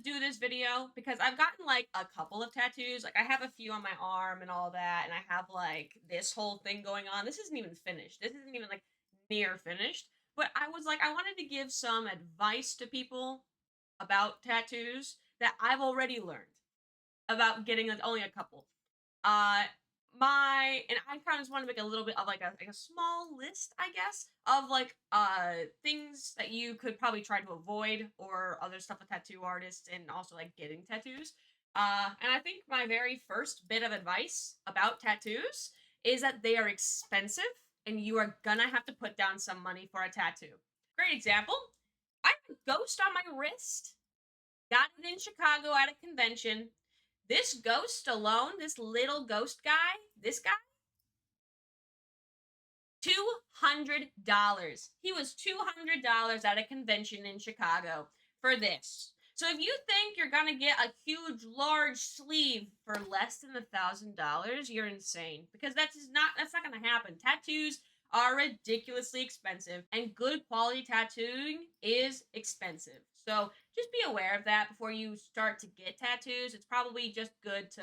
do this video because I've gotten like a couple of tattoos. Like I have a few on my arm and all that, and I have like this whole thing going on. This isn't even finished. This isn't even like near finished. But I was like, I wanted to give some advice to people about tattoos that I've already learned about getting like only a couple. Uh my and I kind of just want to make a little bit of like a small list, I guess, of like things that you could probably try to avoid or other stuff with tattoo artists and also like getting tattoos. And I think my very first bit of advice about tattoos is that they are expensive and you are gonna have to put down some money for a tattoo. Great example. I have a ghost on my wrist. Got it in Chicago at a convention. This ghost alone, this little ghost guy, this guy, $200. He was $200 at a convention in Chicago for this. So if you think you're gonna get a huge, large sleeve for less than $1,000, you're insane because that's not gonna happen. Tattoos are ridiculously expensive, and good quality tattooing is expensive. So just be aware of that before you start to get tattoos. It's probably just good to,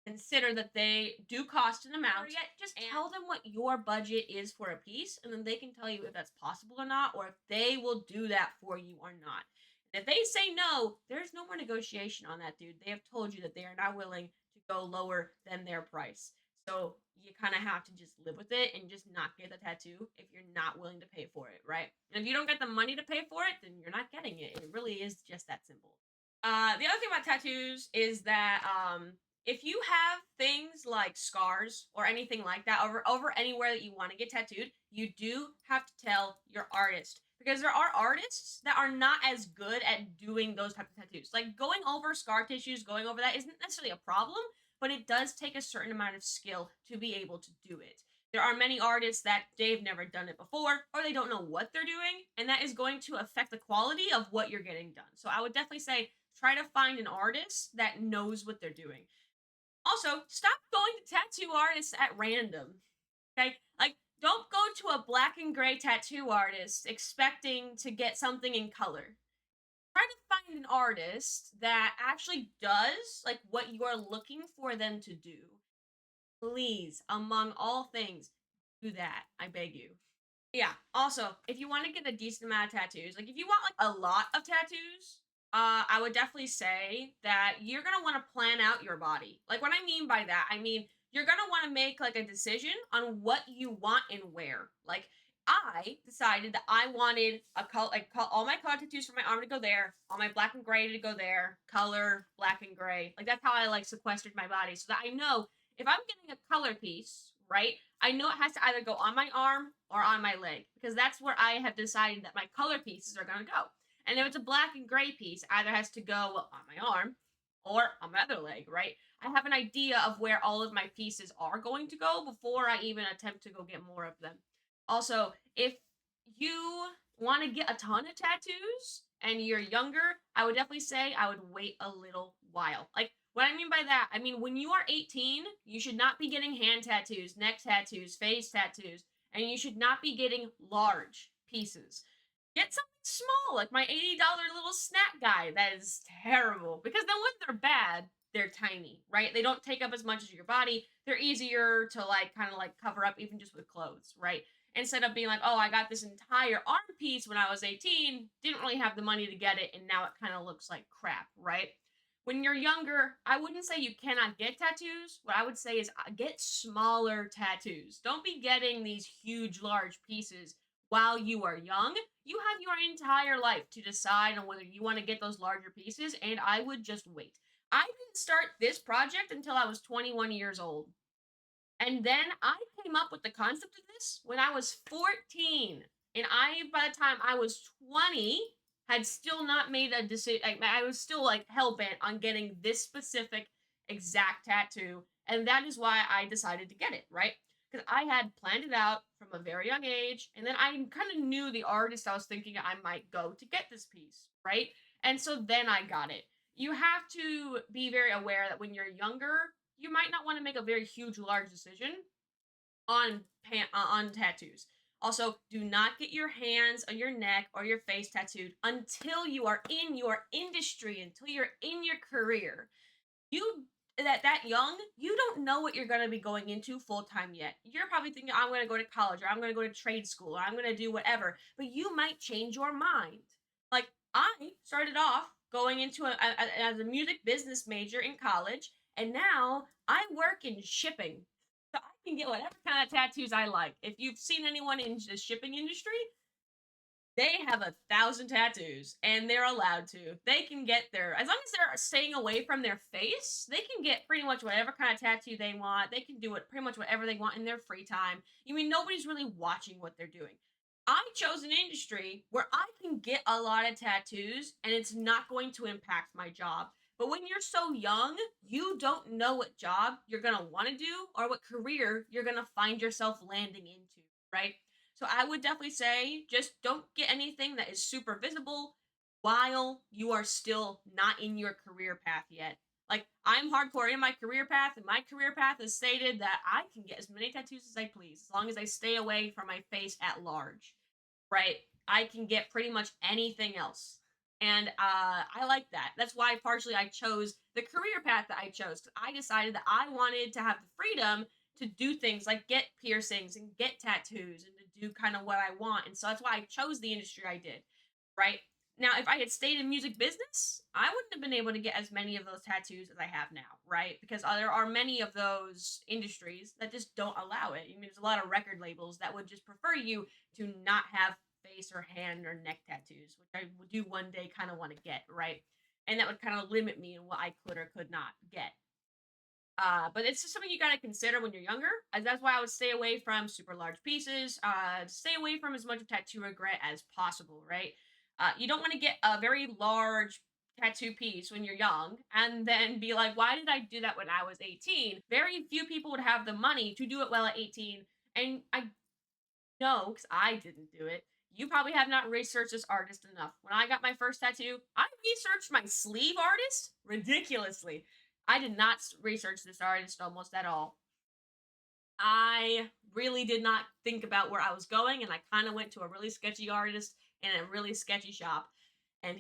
consider that they do cost an amount. Or yet, just tell them what your budget is for a piece, and then they can tell you if that's possible or not, or if they will do that for you or not. And if they say no, there's no more negotiation on that, dude. They have told you that they are not willing to go lower than their price. So you kind of have to just live with it and just not get the tattoo if you're not willing to pay for it, right? And if you don't get the money to pay for it, then you're not getting it. It really is just that simple. The other thing about tattoos is that if you have things like scars or anything like that over anywhere that you want to get tattooed, you do have to tell your artist because there are artists that are not as good at doing those type of tattoos. Like going over scar tissues, going over that isn't necessarily a problem, but it does take a certain amount of skill to be able to do it. There are many artists that they've never done it before or they don't know what they're doing, and that is going to affect the quality of what you're getting done. So I would definitely say try to find an artist that knows what they're doing. Also, stop going to tattoo artists at random. Okay? Like, don't go to a black and gray tattoo artist expecting to get something in color. Try to find an artist that actually does like what you are looking for them to do. Please, among all things, do that. I beg you. Yeah. Also, if you want to get a decent amount of tattoos, like if you want like a lot of tattoos, I would definitely say that you're gonna want to plan out your body. Like what I mean by that, I mean you're gonna want to make like a decision on what you want and where. Like I decided that I wanted a color, all my color tattoos for my arm to go there, all my black and gray to go there, color black and gray. Like that's how I like sequestered my body, so that I know if I'm getting a color piece, right? I know it has to either go on my arm or on my leg because that's where I have decided that my color pieces are going to go. And if it's a black and gray piece, either has to go on my arm or on my other leg, right? I have an idea of where all of my pieces are going to go before I even attempt to go get more of them. Also, if you want to get a ton of tattoos and you're younger, I would definitely say I would wait a little while. Like, what I mean by that, I mean, when you are 18, you should not be getting hand tattoos, neck tattoos, face tattoos, and you should not be getting large pieces. Get something small, like my $80 little snack guy. That is terrible because then when they're bad, they're tiny, right? They don't take up as much as your body. They're easier to like kind of like cover up even just with clothes, right? Instead of being like, oh, I got this entire arm piece when I was 18, didn't really have the money to get it, and now it kind of looks like crap, right? When you're younger, I wouldn't say you cannot get tattoos. What I would say is get smaller tattoos. Don't be getting these huge, large pieces while you are young. You have your entire life to decide on whether you want to get those larger pieces, and I would just wait. I didn't start this project until I was 21 years old. And then I came up with the concept of this when I was 14. And by the time I was 20, had still not made a decision. I was still like hell bent on getting this specific exact tattoo. And that is why I decided to get it, right? Because I had planned it out from a very young age. And then I kind of knew the artist I was thinking I might go to get this piece, right? And so then I got it. You have to be very aware that when you're younger, you might not want to make a very huge, large decision on tattoos. Also, do not get your hands on your neck or your face tattooed until you are in your industry, until you're in your career. You that young, you don't know what you're going to be going into full time yet. You're probably thinking, I'm going to go to college, or I'm going to go to trade school, or I'm going to do whatever. But you might change your mind. Like, I started off going into as a music business major in college, and now I work in shipping. So I can get whatever kind of tattoos I like. If you've seen anyone in the shipping industry, they have 1,000 tattoos and they're allowed to. They can get their, as long as they're staying away from their face, they can get pretty much whatever kind of tattoo they want. They can do it pretty much whatever they want in their free time. You mean nobody's really watching what they're doing. I chose an industry where I can get a lot of tattoos and it's not going to impact my job. But when you're so young, you don't know what job you're going to want to do or what career you're going to find yourself landing into, right? So I would definitely say just don't get anything that is super visible while you are still not in your career path yet. Like, I'm hardcore in my career path, and my career path has stated that I can get as many tattoos as I please, as long as I stay away from my face at large, right? I can get pretty much anything else. And I like that. That's why partially I chose the career path that I chose. I decided that I wanted to have the freedom to do things like get piercings and get tattoos and to do kind of what I want. And so that's why I chose the industry I did, right? Now, if I had stayed in music business, I wouldn't have been able to get as many of those tattoos as I have now, right? Because there are many of those industries that just don't allow it. I mean, there's a lot of record labels that would just prefer you to not have face or hand or neck tattoos, which I do one day kind of want to get, right? And that would kind of limit me in what I could or could not get. But it's just something you got to consider when you're younger. And that's why I would stay away from super large pieces. Stay away from as much of tattoo regret as possible, right? You don't want to get a very large tattoo piece when you're young and then be like, why did I do that when I was 18? Very few people would have the money to do it well at 18. And I know, because I didn't do it. You probably have not researched this artist enough. When I got my first tattoo, I researched my sleeve artist ridiculously. I did not research this artist almost at all. I really did not think about where I was going, and I kind of went to a really sketchy artist in a really sketchy shop, and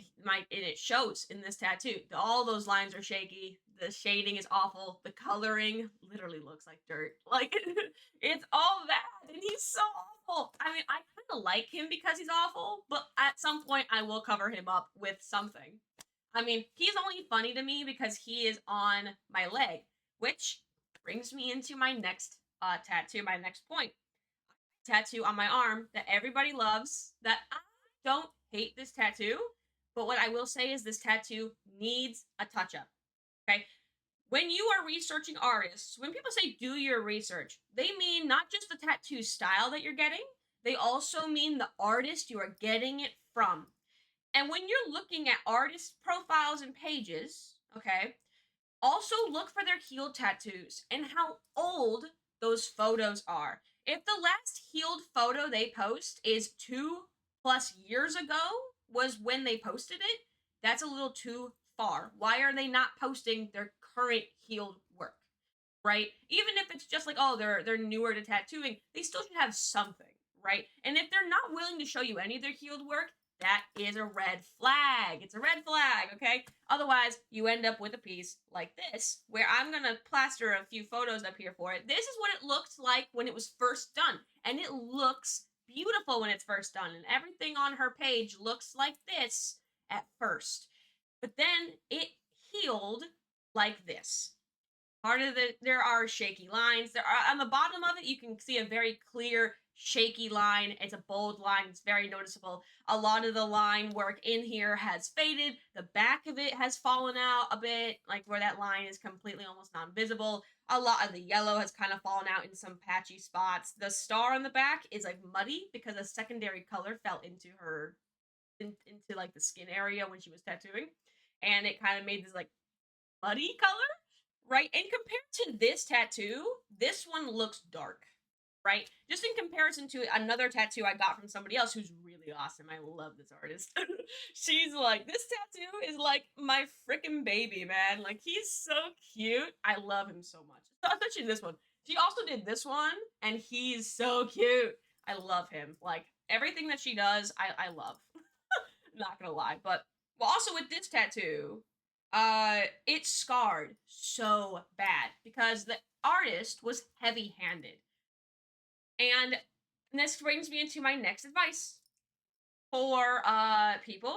it shows in this tattoo. All those lines are shaky. The shading is awful. The coloring literally looks like dirt. Like it's all that, and he's so awful. I mean, I kind of like him because he's awful, but at some point I will cover him up with something. I mean, he's only funny to me because he is on my leg, which brings me into my next tattoo, my next point. Tattoo on my arm that everybody loves, that I don't hate this tattoo, but what I will say is this tattoo needs a touch up. Okay? When you are researching artists, when people say do your research, they mean not just the tattoo style that you're getting, they also mean the artist you are getting it from. And when you're looking at artist profiles and pages, okay, also look for their healed tattoos and how old those photos are. If the last healed photo they post is 2+ years ago, was when they posted it, that's a little too far. Why are they not posting their current healed work? Right? Even if it's just like, oh, they're newer to tattooing, they still should have something, right? And if they're not willing to show you any of their healed work, that is a red flag. It's a red flag, okay? Otherwise, you end up with a piece like this, where I'm gonna plaster a few photos up here for it. This is what it looked like when it was first done, and it looks beautiful when it's first done, and everything on her page looks like this at first. But then it healed like this. Part of there are shaky lines. There are on the bottom of it, you can see a very clear shaky line. It's a bold line. It's very noticeable. A lot of the line work in here has faded. The back of it has fallen out a bit, like where that line is completely almost non-visible. A lot of the yellow has kind of fallen out in some patchy spots. The star on the back is like muddy because a secondary color fell into her into like the skin area when she was tattooing, and it kind of made this like muddy color, right? And compared to this tattoo, this one looks dark, right? Just in comparison to another tattoo I got from somebody else who's really awesome. I love this artist. She's like, this tattoo is like my freaking baby, man. Like, he's so cute. I love him so much. So, especially this one. She also did this one, and he's so cute. I love him. Like everything that she does, I love. Not gonna lie, but well, also with this tattoo, it scarred so bad because the artist was heavy-handed, and this brings me into my next advice for people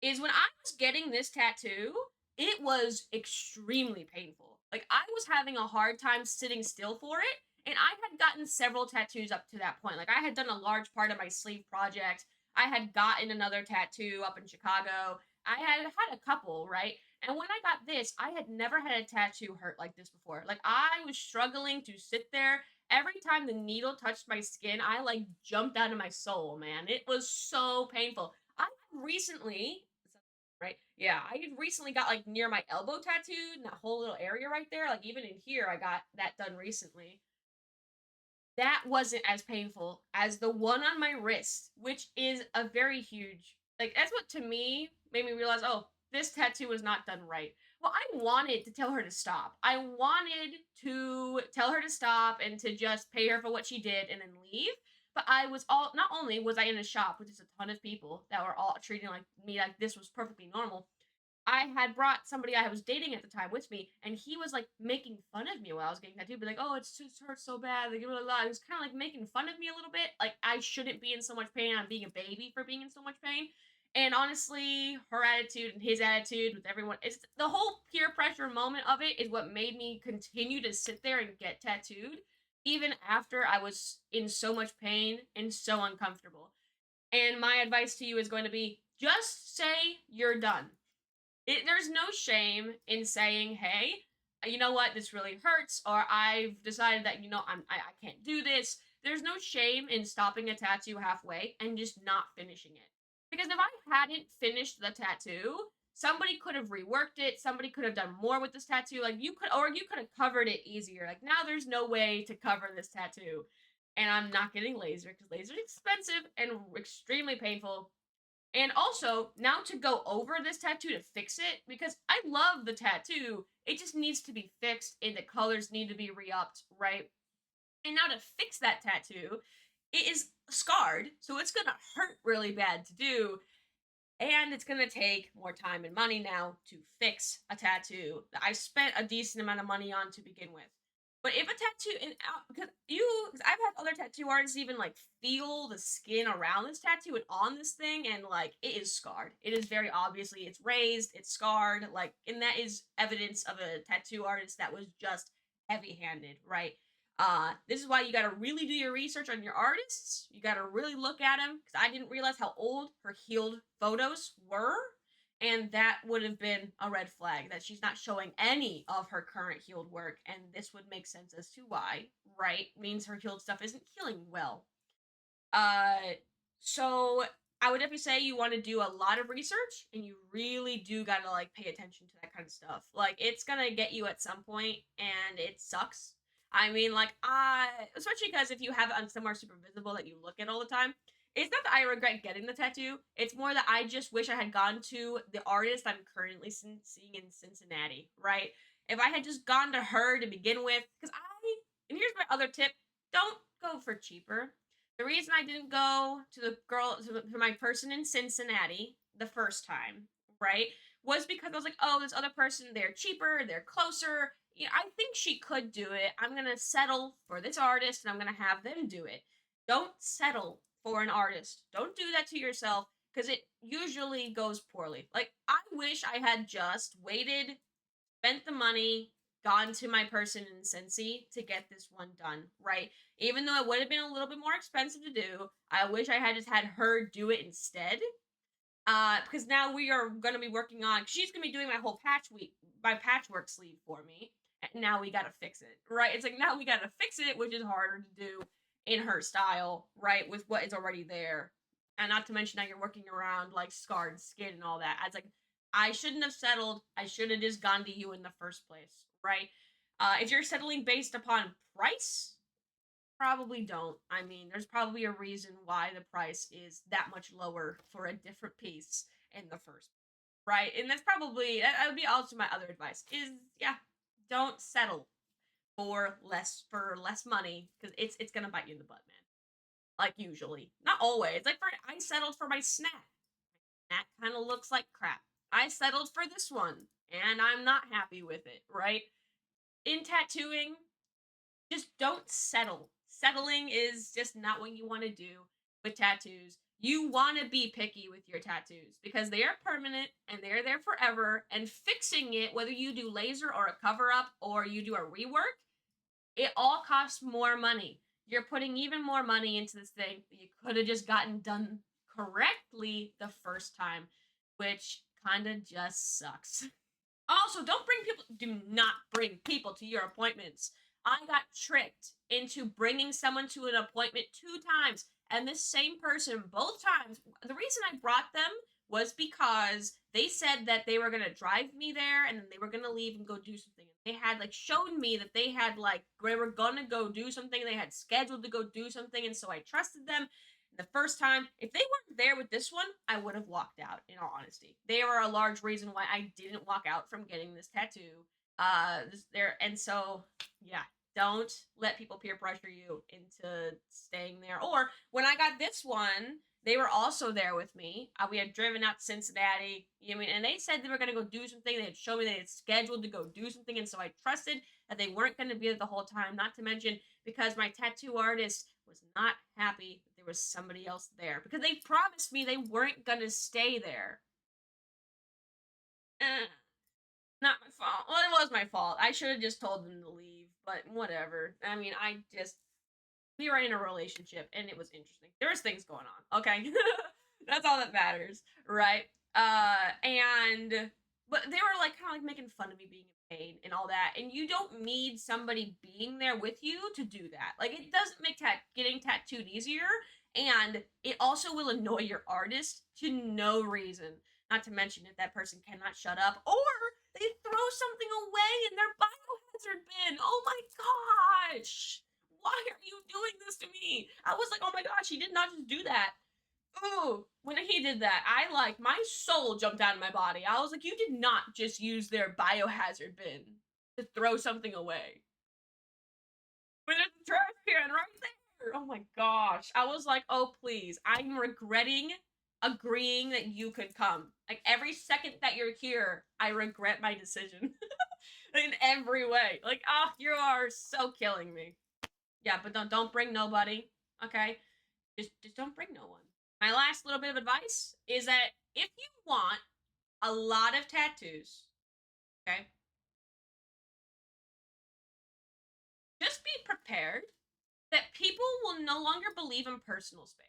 is when I was getting this tattoo, it was extremely painful. Like I was having a hard time sitting still for it, and I had gotten several tattoos up to that point. Like I had done a large part of my sleeve project. I had gotten another tattoo up in Chicago. I had a couple, right? And when I got this, I had never had a tattoo hurt like this before. Like I was struggling to sit there. Every time the needle touched my skin, I like jumped out of my soul, man. It was so painful. I recently, right? Yeah, I had recently got like near my elbow tattooed, and that whole little area right there. Like even in here, I got that done recently. That wasn't as painful as the one on my wrist, which is a very huge. Like that's what to me made me realize, oh, this tattoo was not done right. Well, I wanted to tell her to stop. I wanted to tell her to stop and to just pay her for what she did and then leave. But I was all not only was I in a shop with just a ton of people that were all treating like me like this was perfectly normal, I had brought somebody I was dating at the time with me, and he was like making fun of me while I was getting tattooed. Be like, "Oh, it's just hurts so bad." Like, blah, blah, blah. He was kind of like making fun of me a little bit. Like I shouldn't be in so much pain. I'm being a baby for being in so much pain. And honestly, her attitude and his attitude with everyone, it's the whole peer pressure moment of it is what made me continue to sit there and get tattooed, even after I was in so much pain and so uncomfortable. And my advice to you is going to be just say you're done. There's no shame in saying, "Hey, you know what? This really hurts," or "I've decided that I can't do this." There's no shame in stopping a tattoo halfway and just not finishing it. Because if I hadn't finished the tattoo, somebody could have reworked it. Somebody could have done more with this tattoo. Like you could have covered it easier. Like now, there's no way to cover this tattoo, and I'm not getting laser because laser is expensive and extremely painful. And also, now to go over this tattoo to fix it, because I love the tattoo, it just needs to be fixed and the colors need to be re upped, right? And now to fix that tattoo, it is scarred, so it's gonna hurt really bad to do, and it's gonna take more time and money now to fix a tattoo that I spent a decent amount of money on to begin with. But if a tattoo, and because I've had other tattoo artists even like feel the skin around this tattoo and on this thing, and like it is scarred. It is very obviously it's raised, it's scarred, like, and that is evidence of a tattoo artist that was just heavy-handed, right? This is why you got to really do your research on your artists. You got to really look at them because I didn't realize how old her healed photos were, and that would have been a red flag that she's not showing any of her current healed work, and this would make sense as to why, right? Means her healed stuff isn't healing well. Uh, so I would definitely say you want to do a lot of research, and you really do gotta like pay attention to that kind of stuff. Like it's gonna get you at some point, and it sucks. I mean, like I, especially because if you have it on somewhere super visible that you look at all the time, it's not that I regret getting the tattoo. It's more that I just wish I had gone to the artist I'm currently seeing in Cincinnati. Right? If I had just gone to her to begin with, because I, and here's my other tip: don't go for cheaper. The reason I didn't go to the girl to my person in Cincinnati the first time, right, was because I was like, oh, this other person, they're cheaper, they're closer. Yeah, I think she could do it. I'm gonna settle for this artist and I'm gonna have them do it. Don't settle for an artist. Don't do that to yourself because it usually goes poorly. Like I wish I had just waited, spent the money, gone to my person in Cincy to get this one done, right? Even though it would have been a little bit more expensive to do, I wish I had just had her do it instead. Because now we are gonna be working on. She's gonna be doing my whole my patchwork sleeve for me. And now we gotta fix it, right? It's like now we gotta fix it, which is harder to do in her style, right? With what is already there, and not to mention now you're working around like scarred skin and all that. It's like I shouldn't have settled. I should have just gone to you in the first place, right? If you're settling based upon price, probably don't. I mean, there's probably a reason why the price is that much lower for a different piece in the first, right? And that's probably that would be also my other advice is yeah, don't settle for less money because it's gonna bite you in the butt, man. like usually. Not always. Like I settled for my snack. That kind of looks like crap. I settled for this one and I'm not happy with it, right? In tattooing, just don't settle. Settling is just not what you want to do with tattoos. You want to be picky with your tattoos because they are permanent and they're there forever. And fixing it, whether you do laser or a cover up or you do a rework, it all costs more money. You're putting even more money into this thing that you could have just gotten done correctly the first time, which kind of just sucks. Also, do not bring people to your appointments. I got tricked into bringing someone to an appointment 2 times, and this same person both times. The reason I brought them was because they said that they were going to drive me there and then they were going to leave and go do something. They had like shown me that they were going to go do something. They had scheduled to go do something, and so I trusted them. The first time, if they weren't there with this one, I would have walked out, in all honesty. They were a large reason why I didn't walk out from getting this tattoo. And so, yeah, don't let people peer pressure you into staying there. Or when I got this one, they were also there with me. We had driven out to Cincinnati, you know what I mean? And they said they were going to go do something. They had shown me they had scheduled to go do something. And so I trusted that they weren't going to be there the whole time. Not to mention, because my tattoo artist was not happy that there was somebody else there because they promised me they weren't going to stay there. Eh, not my fault. Well, it was my fault. I should have just told them to leave, but whatever. I mean, we were in a relationship and it was interesting. There was things going on. Okay. That's all that matters, right? And but they were like kind of like making fun of me being in pain and all that. And you don't need somebody being there with you to do that. Like it doesn't make getting tattooed easier, and it also will annoy your artist to no reason. Not to mention if that person cannot shut up or they throw something away in their biohazard bin. Oh my gosh! Why are you doing this to me? I was like, oh my gosh, he did not just do that. Ooh, when he did that, my soul jumped out of my body. I was like, you did not just use their biohazard bin to throw something away. But there's a trash can right there. Oh my gosh. I was like, oh please. I'm regretting agreeing that you could come. Like every second that you're here, I regret my decision. In every way. Like, you are so killing me. Yeah, but don't bring nobody. Okay? Just don't bring no one. My last little bit of advice is that if you want a lot of tattoos, okay, just be prepared that people will no longer believe in personal space.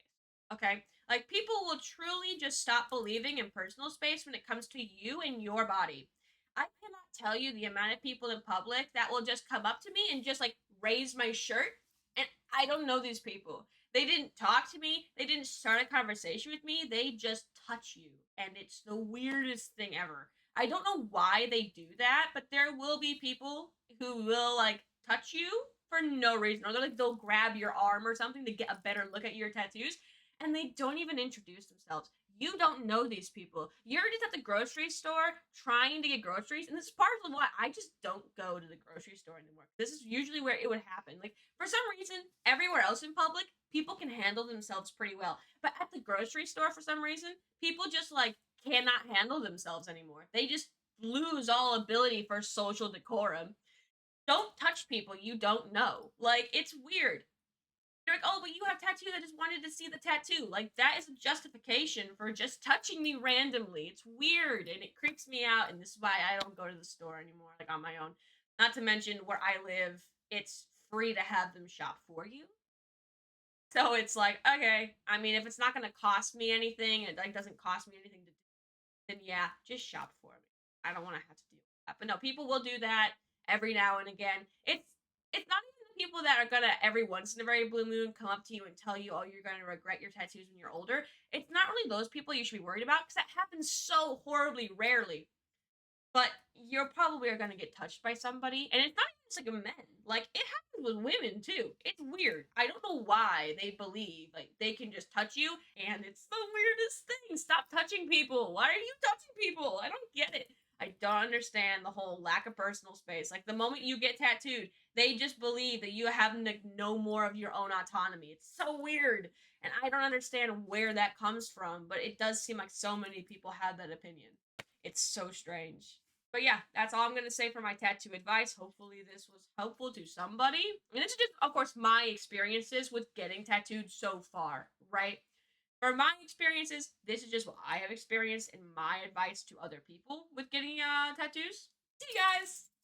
Okay? Like people will truly just stop believing in personal space when it comes to you and your body. I cannot tell you the amount of people in public that will just come up to me and just like raise my shirt, and I don't know these people. They didn't talk to me, they didn't start a conversation with me, they just touch you. And it's the weirdest thing ever. I don't know why they do that, but there will be people who will like touch you for no reason, or they'll grab your arm or something to get a better look at your tattoos, and they don't even introduce themselves. You don't know these people. You're just at the grocery store trying to get groceries, and this is partly why I just don't go to the grocery store anymore. This is usually where it would happen. Like for some reason, everywhere else in public, people can handle themselves pretty well, but at the grocery store, for some reason, people just like cannot handle themselves anymore. They just lose all ability for social decorum. Don't touch people you don't know. Like it's weird. They're like, oh, but you have tattoo. I just wanted to see the tattoo. Like that is a justification for just touching me randomly. It's weird and it creeps me out, and this is why I don't go to the store anymore, like on my own. Not to mention where I live, it's free to have them shop for you. So it's like, okay, I mean, if it's not gonna cost me anything, it like doesn't cost me anything to do, then yeah, just shop for me. I don't want to have to deal with that. But no, people will do that every now and again. It's not even the people that are gonna every once in a very blue moon come up to you and tell you, oh, you're gonna regret your tattoos when you're older. It's not really those people you should be worried about because that happens so horribly rarely. But you're probably are gonna get touched by somebody, and it's not even just like a men. Like it happens with women too. It's weird. I don't know why they believe like they can just touch you, and it's the weirdest thing. Stop touching people. Why are you touching people? I don't get it. I don't understand the whole lack of personal space. Like the moment you get tattooed, they just believe that you have like no more of your own autonomy. It's so weird. And I don't understand where that comes from, but it does seem like so many people have that opinion. It's so strange. But yeah, that's all I'm going to say for my tattoo advice. Hopefully, this was helpful to somebody. And this is just, of course, my experiences with getting tattooed so far, right? For my experiences, this is just what I have experienced and my advice to other people with getting tattoos. See you guys!